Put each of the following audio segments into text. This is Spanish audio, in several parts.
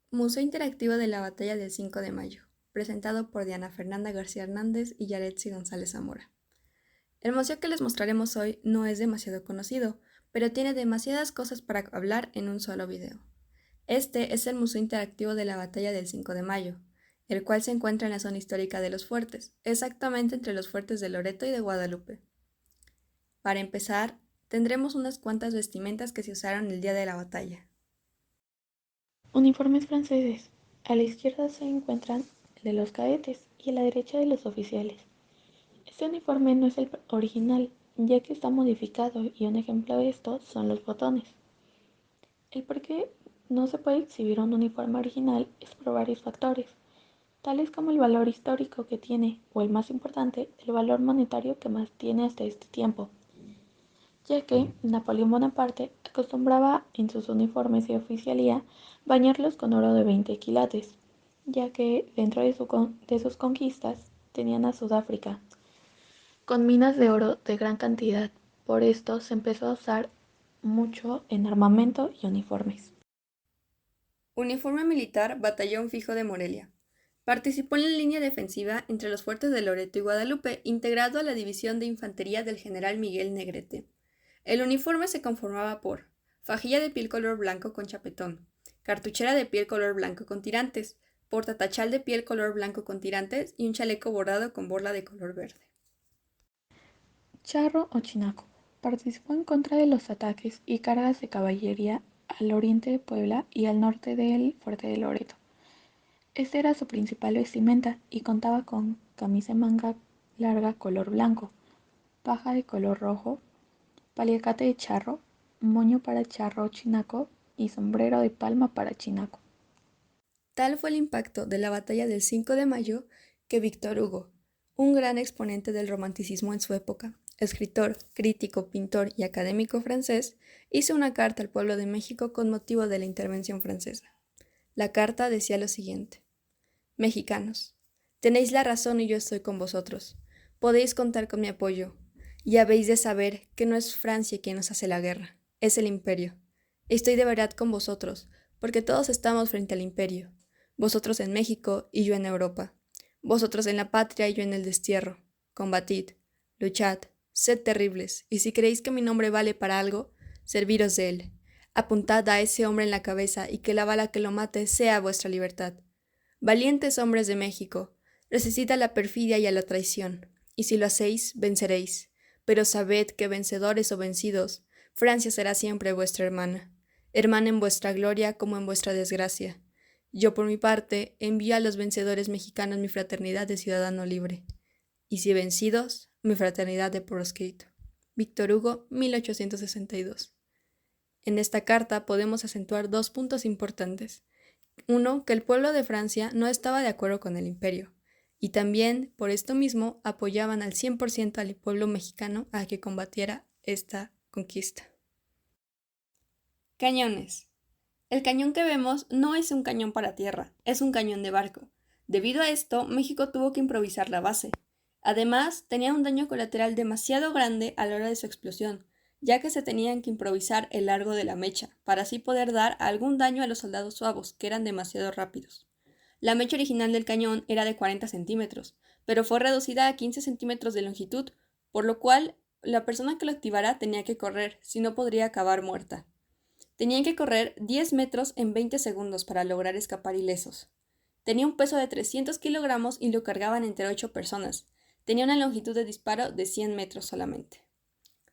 Museo Interactivo de la Batalla del 5 de Mayo, presentado por Diana Fernanda García Hernández y Yaretsi González Zamora. El museo que les mostraremos hoy no es demasiado conocido, pero tiene demasiadas cosas para hablar en un solo video. Este es el Museo Interactivo de la Batalla del 5 de Mayo, el cual se encuentra en la zona histórica de los fuertes, exactamente entre los fuertes de Loreto y de Guadalupe. Para empezar, tendremos unas cuantas vestimentas que se usaron el día de la batalla. Uniformes franceses. A la izquierda se encuentran el de los cadetes y a la derecha de los oficiales. Este uniforme no es el original, ya que está modificado y un ejemplo de esto son los botones. El por qué no se puede exhibir un uniforme original es por varios factores, tales como el valor histórico que tiene, o el más importante, el valor monetario que más tiene hasta este tiempo, ya que Napoleón Bonaparte acostumbraba en sus uniformes de oficialía bañarlos con oro de 20 quilates, ya que dentro de sus conquistas tenían a Sudáfrica, con minas de oro de gran cantidad. Por esto se empezó a usar mucho en armamento y uniformes. Uniforme militar Batallón Fijo de Morelia. Participó en la línea defensiva entre los fuertes de Loreto y Guadalupe, integrado a la División de Infantería del general Miguel Negrete. El uniforme se conformaba por fajilla de piel color blanco con chapetón, cartuchera de piel color blanco con tirantes, portatachal de piel color blanco con tirantes y un chaleco bordado con borla de color verde. Charro o Chinaco. Participó en contra de los ataques y cargas de caballería al oriente de Puebla y al norte del fuerte de Loreto. Este era su principal vestimenta y contaba con camisa de manga larga color blanco, paja de color rojo, paliacate de charro, moño para charro o chinaco y sombrero de palma para chinaco. Tal fue el impacto de la batalla del 5 de mayo que Víctor Hugo, un gran exponente del romanticismo en su época, escritor, crítico, pintor y académico francés, hizo una carta al pueblo de México con motivo de la intervención francesa. La carta decía lo siguiente: Mexicanos, tenéis la razón y yo estoy con vosotros. Podéis contar con mi apoyo, y habéis de saber que no es Francia quien nos hace la guerra, es el imperio. Estoy de verdad con vosotros, porque todos estamos frente al imperio. Vosotros en México y yo en Europa. Vosotros en la patria y yo en el destierro. Combatid, luchad, sed terribles, y si creéis que mi nombre vale para algo, serviros de él. Apuntad a ese hombre en la cabeza y que la bala que lo mate sea vuestra libertad. Valientes hombres de México, resistid a la perfidia y a la traición, y si lo hacéis, venceréis. Pero sabed que vencedores o vencidos, Francia será siempre vuestra hermana, hermana en vuestra gloria como en vuestra desgracia. Yo, por mi parte, envío a los vencedores mexicanos mi fraternidad de ciudadano libre, y si vencidos, mi fraternidad de proscrito. Víctor Hugo, 1862. En esta carta podemos acentuar dos puntos importantes. Uno, que el pueblo de Francia no estaba de acuerdo con el imperio, y también, por esto mismo, apoyaban al 100% al pueblo mexicano a que combatiera esta conquista. Cañones. El cañón que vemos no es un cañón para tierra, es un cañón de barco. Debido a esto, México tuvo que improvisar la base. Además, tenía un daño colateral demasiado grande a la hora de su explosión, ya que se tenían que improvisar el largo de la mecha, para así poder dar algún daño a los soldados suavos, que eran demasiado rápidos. La mecha original del cañón era de 40 centímetros, pero fue reducida a 15 centímetros de longitud, por lo cual la persona que lo activara tenía que correr, si no podría acabar muerta. Tenían que correr 10 metros en 20 segundos para lograr escapar ilesos. Tenía un peso de 300 kilogramos y lo cargaban entre 8 personas. Tenía una longitud de disparo de 100 metros solamente.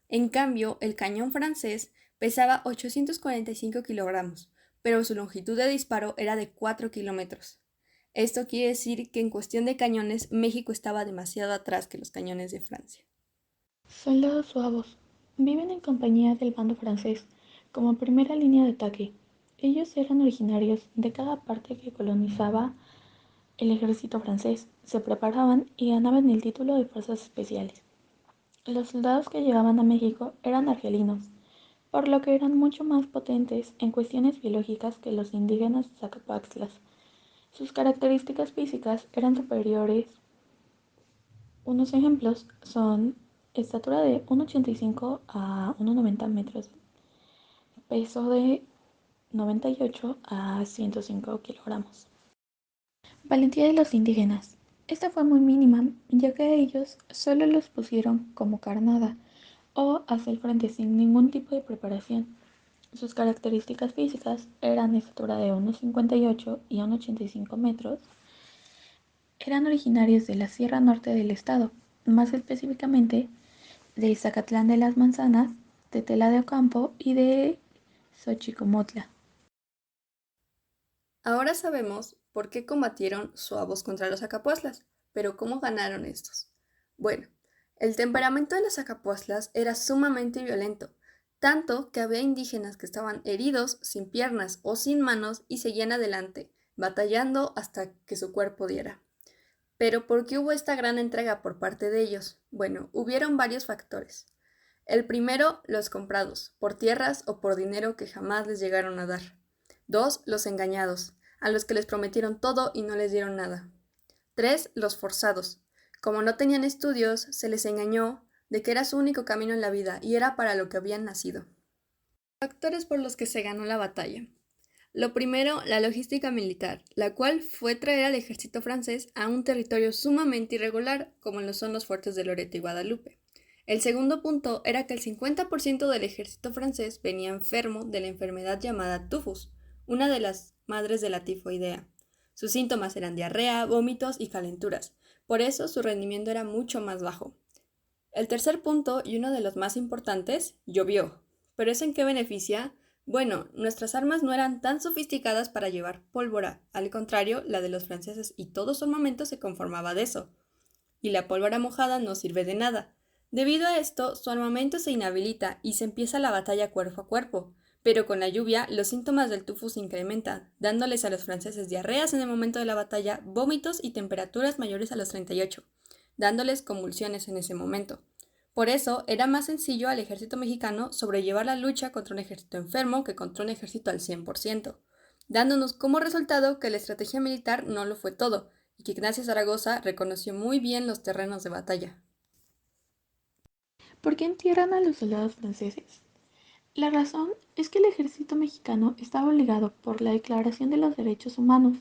En cambio, el cañón francés pesaba 845 kilogramos, pero su longitud de disparo era de 4 kilómetros. Esto quiere decir que en cuestión de cañones, México estaba demasiado atrás que los cañones de Francia. Soldados suavos. Viven en compañía del bando francés, como primera línea de ataque. Ellos eran originarios de cada parte que colonizaba el ejército francés, se preparaban y ganaban el título de fuerzas especiales. Los soldados que llegaban a México eran argelinos, por lo que eran mucho más potentes en cuestiones biológicas que los indígenas zacapaxtlas. Sus características físicas eran superiores. Unos ejemplos son estatura de 1,85 a 1,90 metros, peso de 98 a 105 kilogramos. Valentía de los indígenas. Esta fue muy mínima, ya que a ellos solo los pusieron como carnada o hacia el frente sin ningún tipo de preparación. Sus características físicas eran de estatura de 1,58 y 1,85 metros. Eran originarios de la Sierra Norte del estado, más específicamente de Zacatlán de las Manzanas, de Tela de Ocampo y de Xochicomotla. Ahora sabemos por qué combatieron suavos contra los acapuazlas, pero ¿cómo ganaron estos? Bueno, el temperamento de los acapuazlas era sumamente violento, tanto que había indígenas que estaban heridos, sin piernas o sin manos y seguían adelante, batallando hasta que su cuerpo diera. Pero ¿por qué hubo esta gran entrega por parte de ellos? Bueno, hubieron varios factores. El primero, los comprados, por tierras o por dinero que jamás les llegaron a dar. 2. Los engañados, a los que les prometieron todo y no les dieron nada. 3. Los forzados. Como no tenían estudios, se les engañó de que era su único camino en la vida y era para lo que habían nacido. Factores por los que se ganó la batalla. Lo primero, la logística militar, la cual fue traer al ejército francés a un territorio sumamente irregular, como lo son los fuertes de Loreto y Guadalupe. El segundo punto era que el 50% del ejército francés venía enfermo de la enfermedad llamada tifus, una de las madres de la tifoidea. Sus síntomas eran diarrea, vómitos y calenturas, por eso su rendimiento era mucho más bajo. El tercer punto, y uno de los más importantes, llovió. ¿Pero eso en qué beneficia? Bueno, nuestras armas no eran tan sofisticadas para llevar pólvora, al contrario, la de los franceses y todo su armamento se conformaba de eso. Y la pólvora mojada no sirve de nada. Debido a esto, su armamento se inhabilita y se empieza la batalla cuerpo a cuerpo. Pero con la lluvia, los síntomas del tifus se incrementan, dándoles a los franceses diarreas en el momento de la batalla, vómitos y temperaturas mayores a los 38, dándoles convulsiones en ese momento. Por eso, era más sencillo al ejército mexicano sobrellevar la lucha contra un ejército enfermo que contra un ejército al 100%, dándonos como resultado que la estrategia militar no lo fue todo, y que Ignacio Zaragoza reconoció muy bien los terrenos de batalla. ¿Por qué entierran a los soldados franceses? La razón es que el ejército mexicano estaba obligado por la Declaración de los Derechos Humanos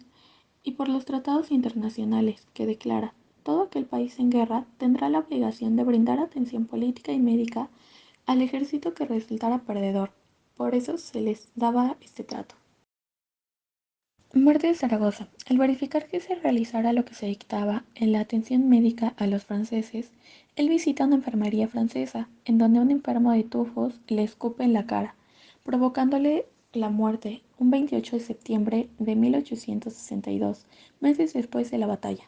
y por los tratados internacionales que declara todo aquel país en guerra tendrá la obligación de brindar atención política y médica al ejército que resultara perdedor. Por eso se les daba este trato. Muerte de Zaragoza. Al verificar que se realizara lo que se dictaba en la atención médica a los franceses, él visita una enfermería francesa, en donde un enfermo de tifus le escupe en la cara, provocándole la muerte un 28 de septiembre de 1862, meses después de la batalla.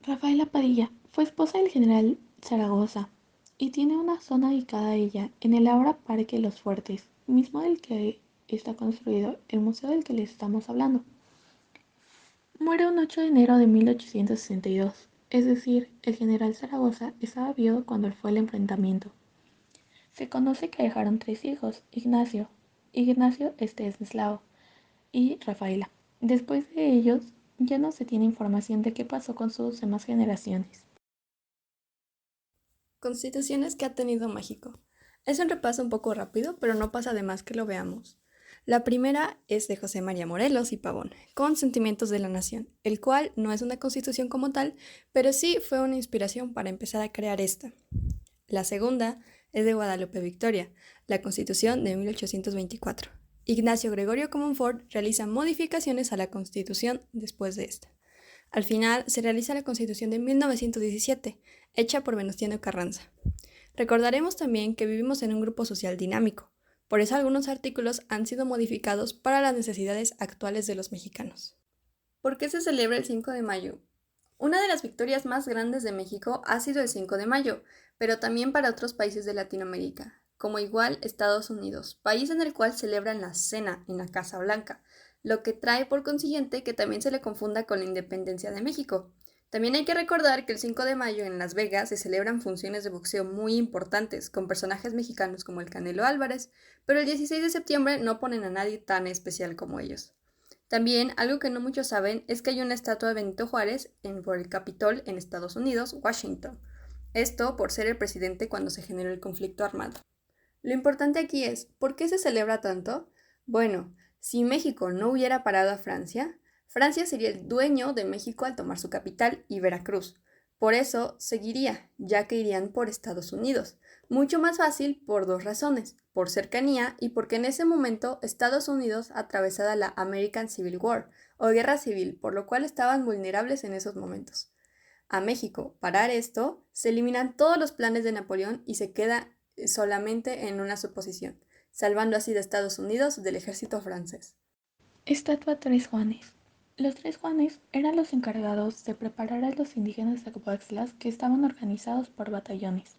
Rafaela Padilla fue esposa del general Zaragoza y tiene una zona dedicada a ella en el ahora Parque Los Fuertes, mismo del que está construido el museo del que les estamos hablando. Muere un 8 de enero de 1862, es decir, el general Zaragoza estaba vivo cuando fue el enfrentamiento. Se conoce que dejaron 3 hijos, Ignacio Estanislao y Rafaela. Después de ellos, ya no se tiene información de qué pasó con sus demás generaciones. Constituciones que ha tenido México. Es un repaso un poco rápido, pero no pasa de más que lo veamos. La primera es de José María Morelos y Pavón, con Sentimientos de la Nación, el cual no es una constitución como tal, pero sí fue una inspiración para empezar a crear esta. La segunda es de Guadalupe Victoria, la Constitución de 1824. Ignacio Gregorio Comonfort realiza modificaciones a la Constitución después de esta. Al final se realiza la Constitución de 1917, hecha por Venustiano Carranza. Recordaremos también que vivimos en un grupo social dinámico, por eso algunos artículos han sido modificados para las necesidades actuales de los mexicanos. ¿Por qué se celebra el 5 de mayo? Una de las victorias más grandes de México ha sido el 5 de mayo, pero también para otros países de Latinoamérica, como igual Estados Unidos, país en el cual celebran la cena en la Casa Blanca, lo que trae por consiguiente que también se le confunda con la independencia de México. También hay que recordar que el 5 de mayo en Las Vegas se celebran funciones de boxeo muy importantes con personajes mexicanos como el Canelo Álvarez, pero el 16 de septiembre no ponen a nadie tan especial como ellos. También, algo que no muchos saben es que hay una estatua de Benito Juárez por el Capitol en Estados Unidos, Washington. Esto por ser el presidente cuando se generó el conflicto armado. Lo importante aquí es, ¿por qué se celebra tanto? Bueno, si México no hubiera parado a Francia, Francia sería el dueño de México al tomar su capital y Veracruz. Por eso seguiría, ya que irían por Estados Unidos. Mucho más fácil por dos razones, por cercanía y porque en ese momento Estados Unidos atravesaba la American Civil War o guerra civil, por lo cual estaban vulnerables en esos momentos. A México parar esto, se eliminan todos los planes de Napoleón y se queda solamente en una suposición, salvando así de Estados Unidos del ejército francés. Estatua Tres Juanes. Los Tres Juanes eran los encargados de preparar a los indígenas zacapoaxtlas que estaban organizados por batallones.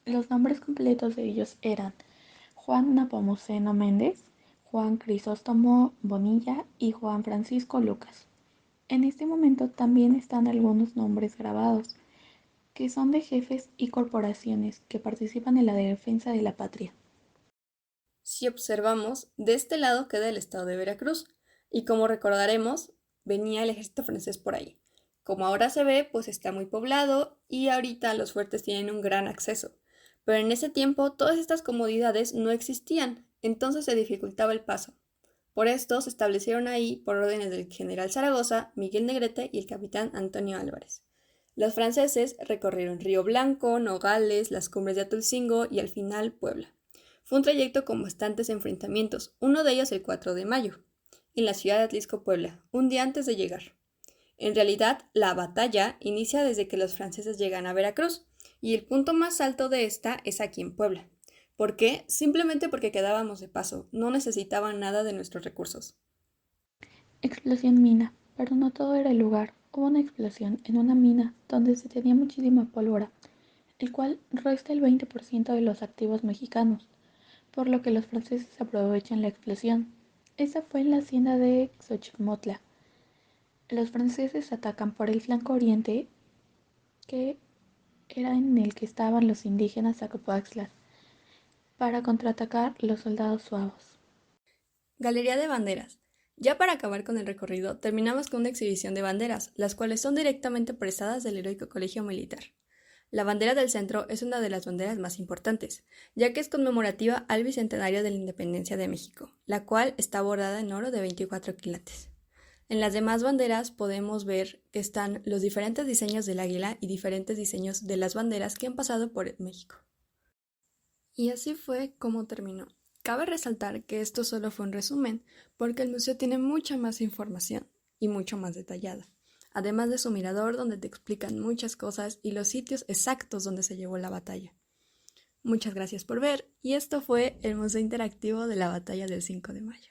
Los nombres completos de ellos eran Juan Napomuceno Méndez, Juan Crisóstomo Bonilla y Juan Francisco Lucas. En este momento también están algunos nombres grabados, que son de jefes y corporaciones que participan en la defensa de la patria. Si observamos, de este lado queda el estado de Veracruz, y como recordaremos, venía el ejército francés por ahí. Como ahora se ve, pues está muy poblado y ahorita los fuertes tienen un gran acceso. Pero en ese tiempo todas estas comodidades no existían, entonces se dificultaba el paso. Por esto se establecieron ahí, por órdenes del general Zaragoza, Miguel Negrete y el capitán Antonio Álvarez. Los franceses recorrieron Río Blanco, Nogales, las cumbres de Atulcingo y al final Puebla. Fue un trayecto con bastantes enfrentamientos, uno de ellos el 4 de mayo, en la ciudad de Atlisco, Puebla, un día antes de llegar. En realidad, la batalla inicia desde que los franceses llegan a Veracruz, y el punto más alto de esta es aquí en Puebla. ¿Por qué? Simplemente porque quedábamos de paso, no necesitaban nada de nuestros recursos. Explosión mina, pero no todo era el lugar. Hubo una explosión en una mina donde se tenía muchísima pólvora, el cual resta el 20% de los activos mexicanos, por lo que los franceses aprovechan la explosión. Esa fue en la hacienda de Xochimotla. Los franceses atacan por el flanco oriente, que era en el que estaban los indígenas zacapoaxtlas, para contraatacar los soldados suavos. Galería de banderas. Ya para acabar con el recorrido, terminamos con una exhibición de banderas, las cuales son directamente prestadas del heroico colegio militar. La bandera del centro es una de las banderas más importantes, ya que es conmemorativa al bicentenario de la independencia de México, la cual está bordada en oro de 24 quilates. En las demás banderas podemos ver que están los diferentes diseños del águila y diferentes diseños de las banderas que han pasado por México. Y así fue como terminó. Cabe resaltar que esto solo fue un resumen, porque el museo tiene mucha más información y mucho más detallada, además de su mirador donde te explican muchas cosas y los sitios exactos donde se llevó la batalla. Muchas gracias por ver y esto fue el Museo Interactivo de la Batalla del 5 de Mayo.